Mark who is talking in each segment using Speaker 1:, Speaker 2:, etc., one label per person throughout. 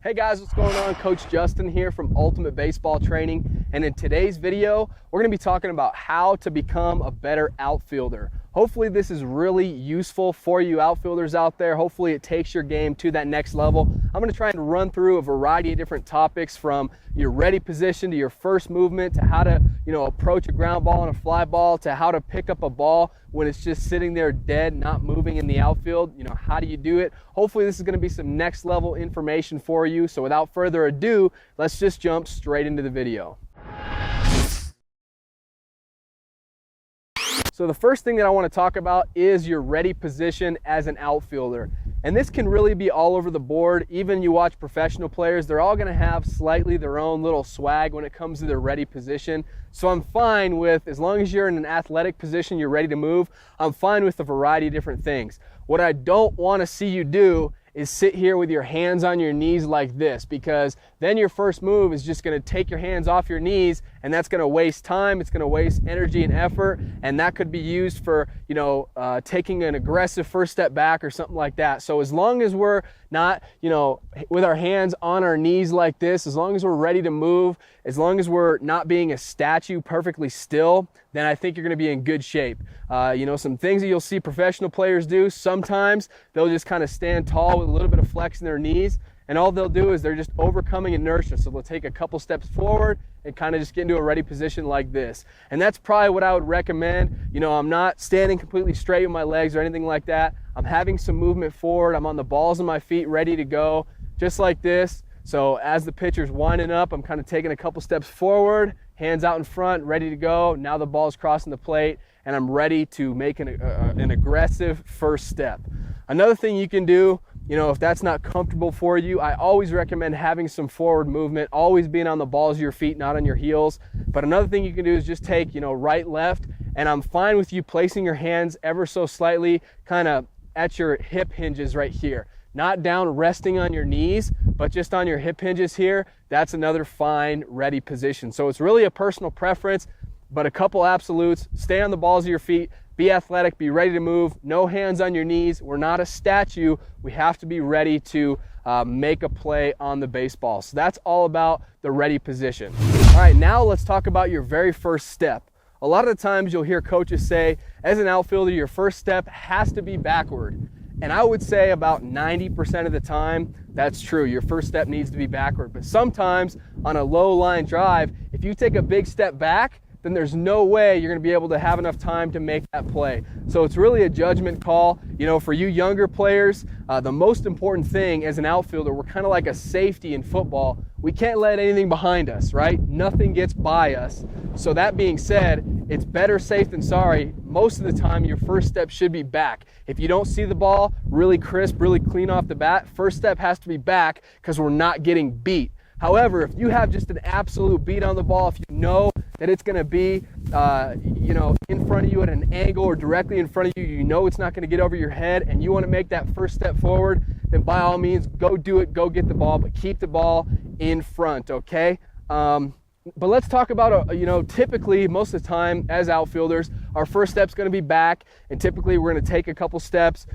Speaker 1: Hey guys, what's going on? Coach Justin here from Ultimate Baseball Training, and in today's video we're going to be talking about how to become a better outfielder. Hopefully this is really useful for you outfielders out there. Hopefully it takes your game to that next level. I'm going to try and run through a variety of different topics, from your ready position to your first movement to how to approach a ground ball and a fly ball, to how to pick up a ball when it's just sitting there dead, not moving in the outfield. How do you do it? Hopefully this is going to be some next level information for you. So without further ado, let's just jump straight into the video. So the first thing that I want to talk about is your ready position as an outfielder. And this can really be all over the board. Even you watch professional players, they're all going to have slightly their own little swag when it comes to their ready position. So I'm fine with, as long as you're in an athletic position, you're ready to move, I'm fine with a variety of different things. What I don't want to see you do is sit here with your hands on your knees like this, because then your first move is just going to take your hands off your knees, and that's going to waste time, it's going to waste energy and effort, and that could be used for taking an aggressive first step back or something like that. So as long as we're not with our hands on our knees like this, as long as we're ready to move, as long as we're not being a statue perfectly still, then I think you're going to be in good shape. Some things that you'll see professional players do, sometimes they'll just kind of stand tall with a little bit of flex in their knees, and all they'll do is they're just overcoming inertia. So they'll take a couple steps forward and kind of just get into a ready position like this. And that's probably what I would recommend. I'm not standing completely straight with my legs or anything like that. I'm having some movement forward. I'm on the balls of my feet ready to go, just like this. So as the pitcher's winding up, I'm kind of taking a couple steps forward, hands out in front, ready to go. Now the ball's crossing the plate, and I'm ready to make an aggressive first step. Another thing you can do, if that's not comfortable for you, I always recommend having some forward movement, always being on the balls of your feet, not on your heels. But another thing you can do is just take, right, left, and I'm fine with you placing your hands ever so slightly kind of at your hip hinges right here. Not down resting on your knees, but just on your hip hinges here. That's another fine ready position. So it's really a personal preference, but a couple absolutes: stay on the balls of your feet, be athletic, be ready to move, no hands on your knees. We're not a statue. We have to be ready to make a play on the baseball. So that's all about the ready position. All right, now let's talk about your very first step. A lot of the times you'll hear coaches say, as an outfielder, your first step has to be backward. And I would say about 90% of the time, that's true. Your first step needs to be backward. But sometimes on a low line drive, if you take a big step back, then there's no way you're going to be able to have enough time to make that play. So it's really a judgment call. For you younger players, the most important thing as an outfielder, we're kind of like a safety in football. We can't let anything behind us, right? Nothing gets by us. So that being said, it's better safe than sorry. Most of the time, your first step should be back. If you don't see the ball really crisp, really clean off the bat, first step has to be back, because we're not getting beat. However, if you have just an absolute beat on the ball, if you know that it's going to be, in front of you at an angle or directly in front of you, it's not going to get over your head, and you want to make that first step forward, then by all means, go do it, go get the ball, but keep the ball in front, okay? But let's talk about, typically, most of the time as outfielders, our first step's going to be back, and typically we're going to take a couple steps,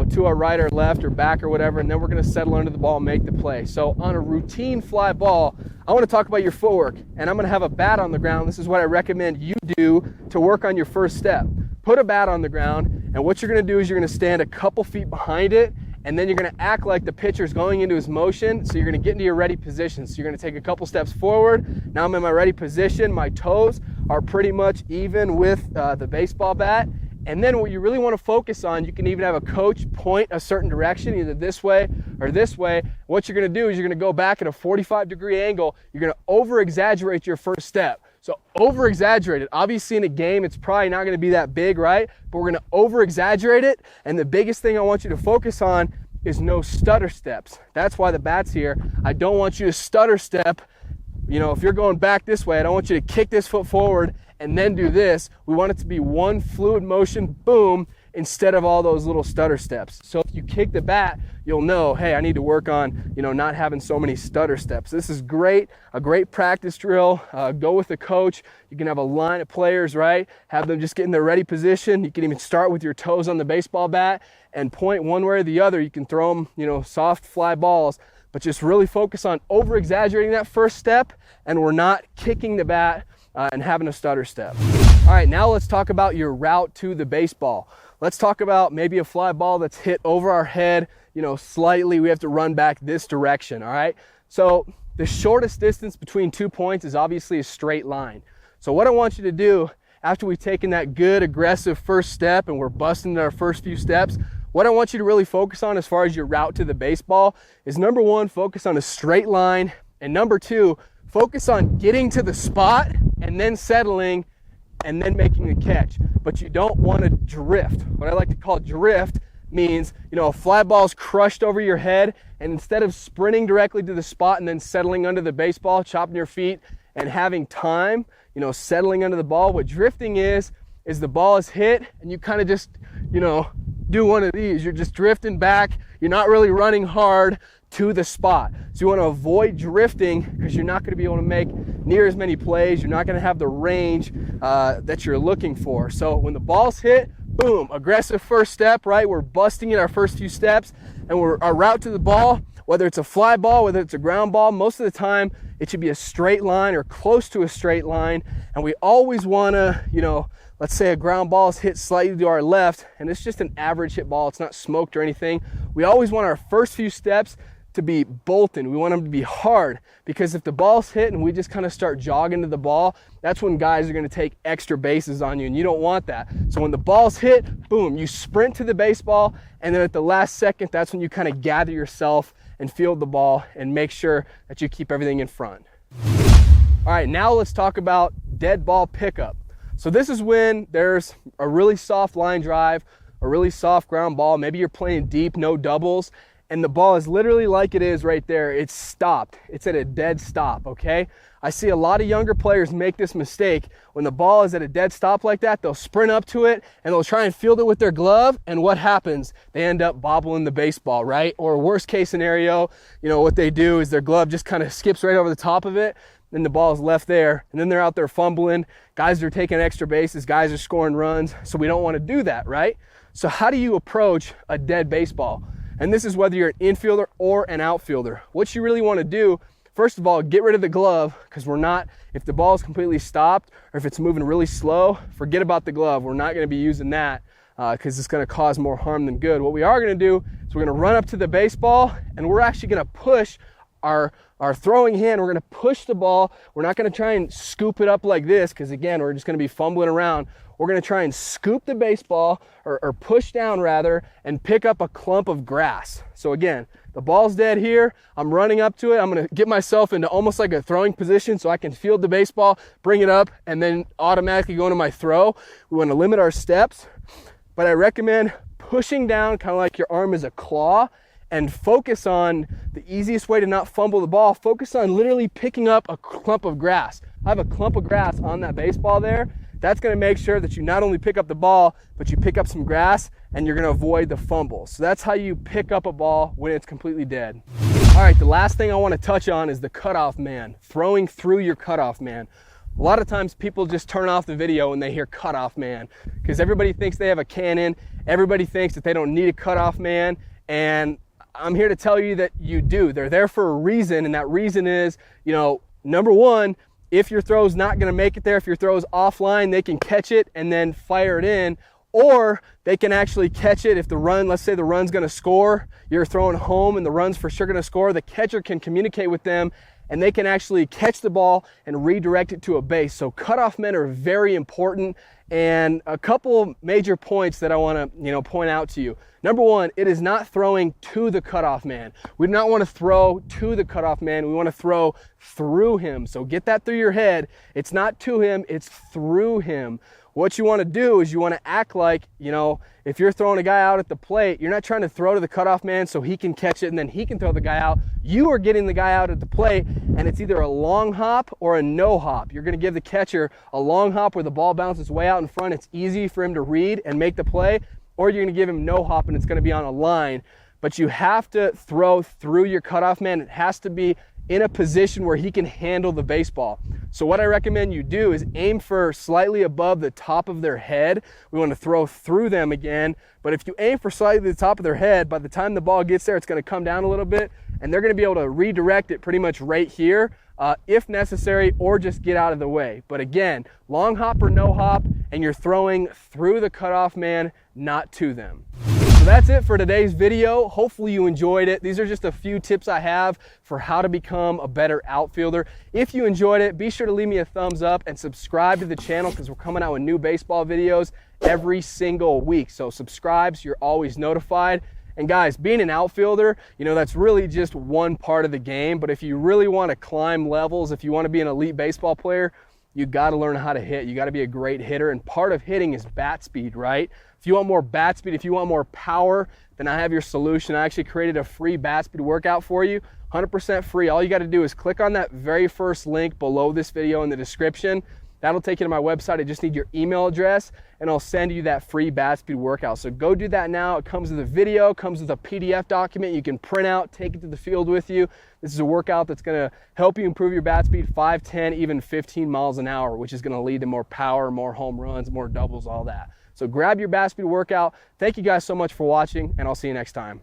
Speaker 1: to our right or left or back or whatever, and then we're going to settle under the ball and make the play. So on a routine fly ball, I want to talk about your footwork, and I'm going to have a bat on the ground. This is what I recommend you do to work on your first step. Put a bat on the ground, and what you're going to do is you're going to stand a couple feet behind it, and then you're going to act like the pitcher's going into his motion, so you're going to get into your ready position. So you're going to take a couple steps forward. Now I'm in my ready position. My toes are pretty much even with the baseball bat. And then what you really want to focus on, you can even have a coach point a certain direction, either this way or this way. What you're going to do is you're going to go back at a 45-degree angle. You're going to over-exaggerate your first step. So over-exaggerate it. Obviously in a game, it's probably not going to be that big, right? But we're going to over-exaggerate it. And the biggest thing I want you to focus on is no stutter steps. That's why the bat's here. I don't want you to stutter step. If you're going back this way, I don't want you to kick this foot forward and then do this. We want it to be one fluid motion, boom, instead of all those little stutter steps. So if you kick the bat, you'll know, hey, I need to work on, not having so many stutter steps. This is great, a great practice drill. Go with the coach. You can have a line of players, right? Have them just get in their ready position. You can even start with your toes on the baseball bat and point one way or the other. You can throw them, soft fly balls. but just really focus on over exaggerating that first step, and we're not kicking the bat and having a stutter step. All right, now let's talk about your route to the baseball. Let's talk about maybe a fly ball that's hit over our head, slightly. We have to run back this direction, all right? So the shortest distance between 2 points is obviously a straight line. So what I want you to do after we've taken that good aggressive first step and we're busting our first few steps, what I want you to really focus on as far as your route to the baseball is, number one, focus on a straight line, and number two, focus on getting to the spot and then settling and then making the catch. But you don't want to drift. What I like to call drift means, a fly ball's crushed over your head, and instead of sprinting directly to the spot and then settling under the baseball, chopping your feet and having time, settling under the ball, what drifting is the ball is hit and you kind of just, do one of these. You're just drifting back. You're not really running hard to the spot. So you want to avoid drifting because you're not going to be able to make near as many plays. You're not going to have the range that you're looking for. So when the ball's hit, boom, aggressive first step, right? We're busting in our first few steps, and our route to the ball, whether it's a fly ball, whether it's a ground ball, most of the time it should be a straight line or close to a straight line. And we always want to, let's say a ground ball is hit slightly to our left and it's just an average hit ball. It's not smoked or anything. We always want our first few steps to be bolting. We want them to be hard, because if the ball's hit and we just kind of start jogging to the ball, that's when guys are going to take extra bases on you, and you don't want that. So when the ball's hit, boom, you sprint to the baseball, and then at the last second, that's when you kind of gather yourself and field the ball and make sure that you keep everything in front. All right, now let's talk about dead ball pickup. So this is when there's a really soft line drive, a really soft ground ball. Maybe you're playing deep, no doubles, and the ball is literally like it is right there. It's stopped. It's at a dead stop, okay? I see a lot of younger players make this mistake. When the ball is at a dead stop like that, they'll sprint up to it and they'll try and field it with their glove, and what happens? They end up bobbling the baseball, right? Or worst case scenario, what they do is their glove just kind of skips right over the top of it, and the ball is left there, and then they're out there fumbling. Guys are taking extra bases, guys are scoring runs, so we don't want to do that, right? So how do you approach a dead baseball? And this is whether you're an infielder or an outfielder. What you really want to do, first of all, get rid of the glove, because if the ball is completely stopped or if it's moving really slow, forget about the glove. We're not going to be using that because it's going to cause more harm than good. What we are going to do is we're going to run up to the baseball, and we're actually going to push our throwing hand. We're going to push the ball. We're not going to try and scoop it up like this, because again, we're just going to be fumbling around. We're going to try and scoop the baseball, or push down rather, and pick up a clump of grass. So again, the ball's dead here. I'm running up to it. I'm going to get myself into almost like a throwing position so I can field the baseball, bring it up, and then automatically go into my throw. We want to limit our steps, but I recommend pushing down kind of like your arm is a claw, and focus on the easiest way to not fumble the ball. Focus on literally picking up a clump of grass. I have a clump of grass on that baseball there. That's going to make sure that you not only pick up the ball, but you pick up some grass, and you're going to avoid the fumble. So that's how you pick up a ball when it's completely dead. All right, the last thing I want to touch on is the cutoff man, throwing through your cutoff man. A lot of times people just turn off the video when they hear cutoff man, because everybody thinks they have a cannon. Everybody thinks that they don't need a cutoff man, and I'm here to tell you that you do. They're there for a reason, and that reason is, number one, if your throw's not going to make it there, if your throw's offline, they can catch it and then fire it in, or they can actually catch it if the run, let's say the run's going to score, you're throwing home and the run's for sure going to score, the catcher can communicate with them and they can actually catch the ball and redirect it to a base. So cutoff men are very important, and a couple major points that I want to point out to you. Number one, it is not throwing to the cutoff man. We do not want to throw to the cutoff man. We want to throw through him. So get that through your head. It's not to him, it's through him. What you want to do is you want to act like, if you're throwing a guy out at the plate, you're not trying to throw to the cutoff man so he can catch it and then he can throw the guy out. You are getting the guy out at the plate, and it's either a long hop or a no hop. You're going to give the catcher a long hop where the ball bounces way out in front. It's easy for him to read and make the play, or you're going to give him no hop and it's going to be on a line. But you have to throw through your cutoff man. It has to be in a position where he can handle the baseball. So what I recommend you do is aim for slightly above the top of their head. We want to throw through them again, but if you aim for slightly the top of their head, by the time the ball gets there, it's going to come down a little bit, and they're going to be able to redirect it pretty much right here, if necessary, or just get out of the way. But again, long hop or no hop, and you're throwing through the cutoff man, not to them. So that's it for today's video. Hopefully you enjoyed it. These are just a few tips I have for how to become a better outfielder. If you enjoyed it, be sure to leave me a thumbs up and subscribe to the channel, because we're coming out with new baseball videos every single week. So subscribe so you're always notified. And guys, being an outfielder, that's really just one part of the game. But if you really want to climb levels, if you want to be an elite baseball player, you got to learn how to hit. You got to be a great hitter. And part of hitting is bat speed, right? If you want more bat speed, if you want more power, then I have your solution. I actually created a free bat speed workout for you, 100% free. All you got to do is click on that very first link below this video in the description. That'll take you to my website. I just need your email address, and I'll send you that free bat speed workout. So go do that now. It comes with a video, comes with a PDF document you can print out, take it to the field with you. This is a workout that's going to help you improve your bat speed 5, 10, even 15 miles an hour, which is going to lead to more power, more home runs, more doubles, all that. So grab your bat speed workout. Thank you guys so much for watching, and I'll see you next time.